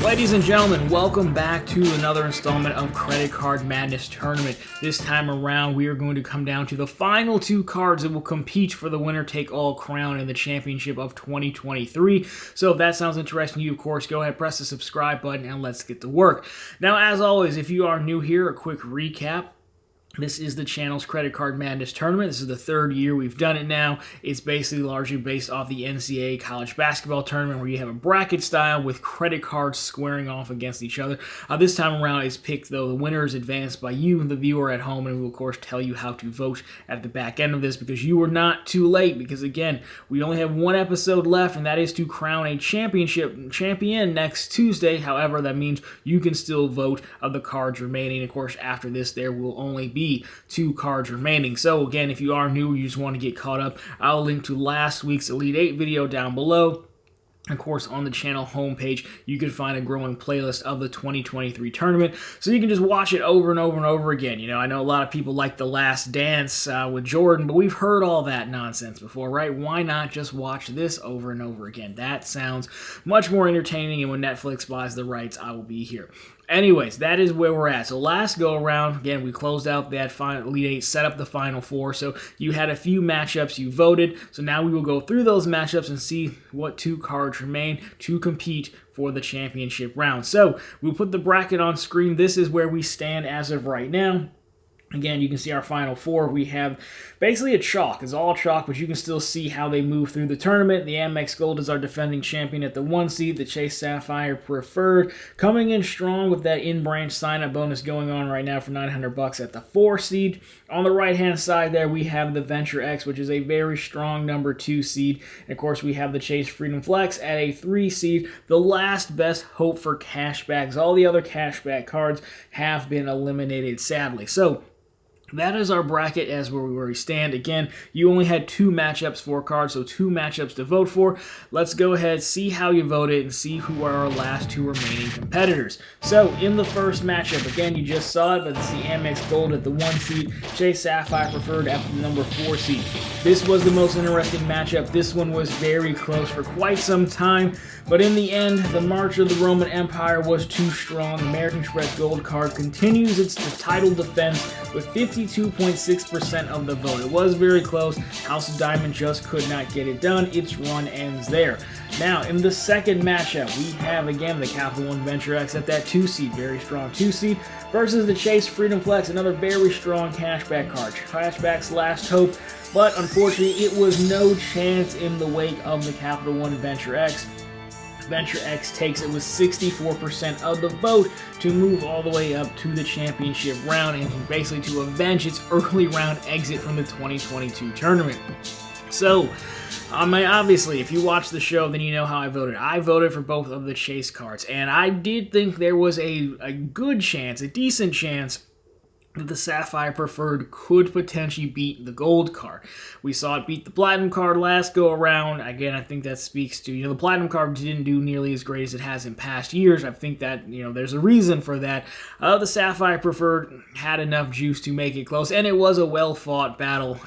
Ladies and gentlemen, welcome back to another installment of Credit Card Madness Tournament. This time around, we are going to come down to the final two cards that will compete for the winner-take-all crown in the championship of 2023. So if that sounds interesting to you, of course, go ahead, press the subscribe button, and let's get to work. Now, as always, if you are new here, a quick recap. This is the channel's Credit Card Madness Tournament. This is the third year we've done it now. It's basically largely based off the NCAA college basketball tournament where you have a bracket style with credit cards squaring off against each other. This time around it's picked, though, the winner is advanced by you, the viewer at home, and we will, of course, tell you how to vote at the back end of this because you are not too late because, again, we only have one episode left, and that is to crown a champion next Tuesday. However, that means you can still vote of the cards remaining. Of course, after this, there will only be two cards remaining. So again, if you are new, you just want to get caught up, I'll link to last week's Elite 8 video down below. Of course, on the channel homepage, you can find a growing playlist of the 2023 tournament, so you can just watch it over and over and over again. You know, I know a lot of people like The Last Dance with Jordan, but we've heard all that nonsense before, right? Why not just watch this over and over again? That sounds much more entertaining, and when Netflix buys the rights, I will be here. Anyways, that is where we're at. So last go around, again, we closed out that final Elite 8, set up the Final Four. So you had a few matchups you voted. So now we will go through those matchups and see what two cards remain to compete for the championship round. So we'll put the bracket on screen. This is where we stand as of right now. Again, you can see our Final Four. We have basically a chalk. It's all chalk, but you can still see how they move through the tournament. The Amex Gold is our defending champion at the 1 seed. The Chase Sapphire Preferred coming in strong with that in-branch sign-up bonus going on right now for $900 at the 4 seed. On the right-hand side there, we have the Venture X, which is a very strong number 2 seed. And of course, we have the Chase Freedom Flex at a 3 seed. The last best hope for cashbacks. All the other cashback cards have been eliminated, sadly. So that is our bracket as where we stand. Again, you only had 2 matchups for cards, so 2 matchups to vote for. Let's go ahead, see how you voted, and see who are our last 2 remaining competitors. So, in the first matchup, again, you just saw it, but it's the Amex Gold at the 1 seed, Chase Sapphire Preferred at the number 4 seed. This was the most interesting matchup. This one was very close for quite some time, but in the end, the March of the Roman Empire was too strong. The American Express Gold card continues its title defense with 52.6% of the vote. It was very close. House of Diamond just could not get it done. Its run ends there. Now, in the second matchup, we have, again, the Capital One Venture X at that 2 seed, very strong 2 seed, versus the Chase Freedom Flex, another very strong cashback card. Cashback's last hope, but unfortunately, it was no chance in the wake of the Capital One Venture X. Venture X takes it with 64% of the vote to move all the way up to the championship round and basically to avenge its early round exit from the 2022 tournament. So, obviously, if you watch the show, then you know how I voted. I voted for both of the Chase cards, and I did think there was a good chance, a decent chance, that the Sapphire Preferred could potentially beat the Gold card. We saw it beat the Platinum card last go around. Again, I think that speaks to, the Platinum card didn't do nearly as great as it has in past years. I think that, there's a reason for that. The Sapphire Preferred had enough juice to make it close, and it was a well-fought battle.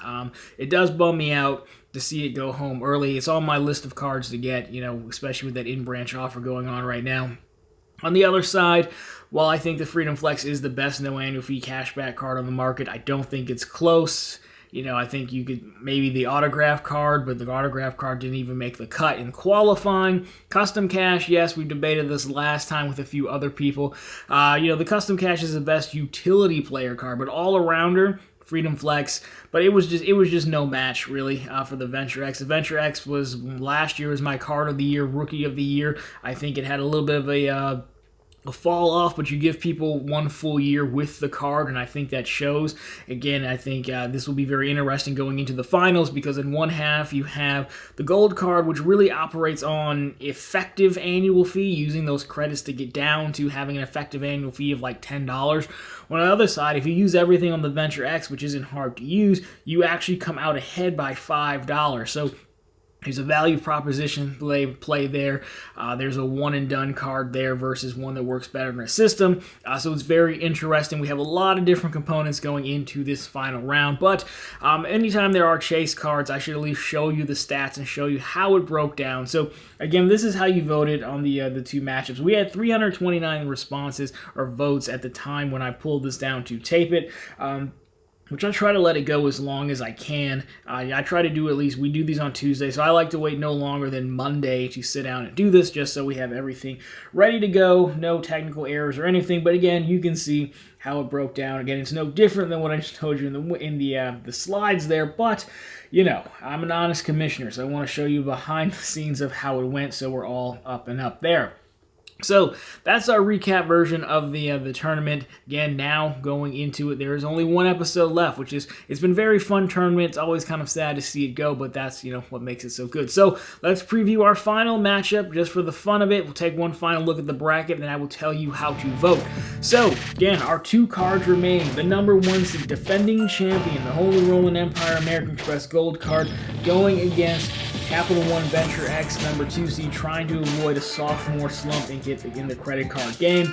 It does bum me out to see it go home early. It's on my list of cards to get, especially with that in-branch offer going on right now. On the other side, while I think the Freedom Flex is the best no annual fee cashback card on the market, I don't think it's close. I think you could maybe the autograph card, but the autograph card didn't even make the cut in qualifying. Custom Cash, yes, we debated this last time with a few other people. The Custom Cash is the best utility player card, but all-arounder, Freedom Flex, but it was just no match really for the Venture X. The Venture X was last year was my card of the year, rookie of the year. I think it had a little bit of a fall off, but you give people 1 full year with the card, and I think that shows. Again, I think this will be very interesting going into the finals because in one half you have the Gold card, which really operates on effective annual fee, using those credits to get down to having an effective annual fee of like $10. On the other side, if you use everything on the Venture X, which isn't hard to use, you actually come out ahead by $5. So There's a value proposition play there. There's a one and done card there versus one that works better in a system. So it's very interesting. We have a lot of different components going into this final round. But anytime there are chase cards, I should at least show you the stats and show you how it broke down. So again, this is how you voted on the two matchups. We had 329 responses or votes at the time when I pulled this down to tape it. Which I try to let it go as long as I can. I try to do at least, we do these on Tuesday, so I like to wait no longer than Monday to sit down and do this, just so we have everything ready to go, no technical errors or anything. But again, you can see how it broke down. Again, it's no different than what I just told you in the slides there, but you know, I'm an honest commissioner, so I want to show you behind the scenes of how it went, so we're all up and up there. So that's our recap version of the tournament. Again, now going into it, there is only one episode left, which is, it's been a very fun tournament. It's always kind of sad to see it go, but that's, you know, what makes it so good. So let's preview our final matchup just for the fun of it. We'll take one final look at the bracket, and then I will tell you how to vote. So again, our two cards remaining. The number one defending champion, the Holy Roman Empire American Express Gold card, going against Capital One Venture X, number 2 seed, trying to avoid a sophomore slump and get in the credit card game.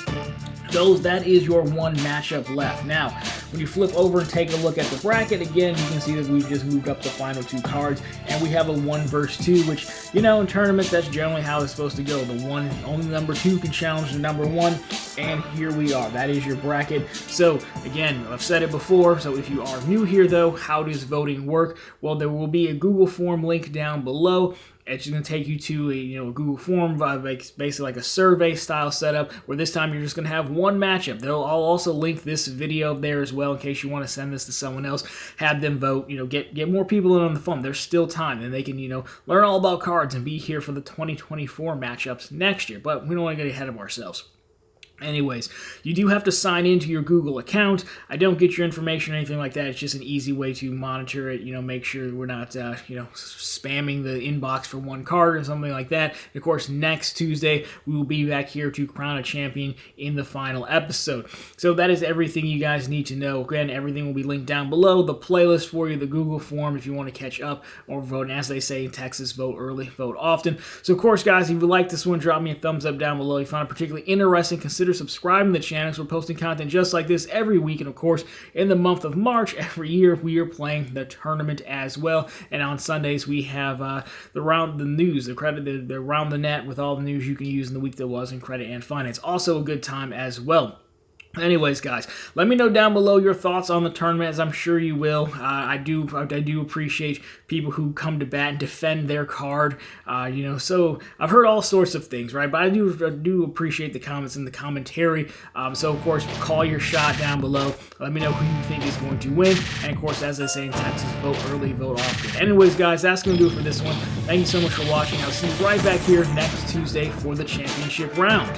That is your one matchup left. Now, when you flip over and take a look at the bracket, again, you can see that we've just moved up the final two cards, and we have a 1 versus 2, which, you know, in tournaments, that's generally how it's supposed to go. Only number 2 can challenge the number 1, and here we are. That is your bracket. So, again, I've said it before, so if you are new here, though, how does voting work? Well, there will be a Google form link down below. It's going to take you to a Google form, basically like a survey style setup, where this time you're just going to have one matchup. I'll also link this video there as well in case you want to send this to someone else, have them vote, get more people in on the phone. There's still time, and they can learn all about cards and be here for the 2024 matchups next year. But we don't want to get ahead of ourselves. Anyways, you do have to sign into your Google account. I don't get your information or anything like that. It's just an easy way to monitor it, make sure we're not, spamming the inbox for one card or something like that. And of course, next Tuesday, we will be back here to crown a champion in the final episode. So that is everything you guys need to know. Again, everything will be linked down below. The playlist for you, the Google form if you want to catch up or vote. And as they say in Texas, vote early, vote often. So of course, guys, if you like this one, drop me a thumbs up down below. If you find it particularly interesting, consider subscribing to the channel, because we're posting content just like this every week. And of course, in the month of March every year, we are playing the tournament as well. And on Sundays, we have the news, the Around the Net, with all the news you can use in the week that was in credit and finance. Also a good time as well. Anyways, guys, let me know down below your thoughts on the tournament, as I'm sure you will. I do appreciate people who come to bat and defend their card. So I've heard all sorts of things, right? But I do appreciate the comments and the commentary. So of course, call your shot down below. Let me know who you think is going to win. And of course, as I say in Texas, vote early, vote often. Anyways, guys, that's going to do it for this one. Thank you so much for watching. I'll see you right back here next Tuesday for the championship round.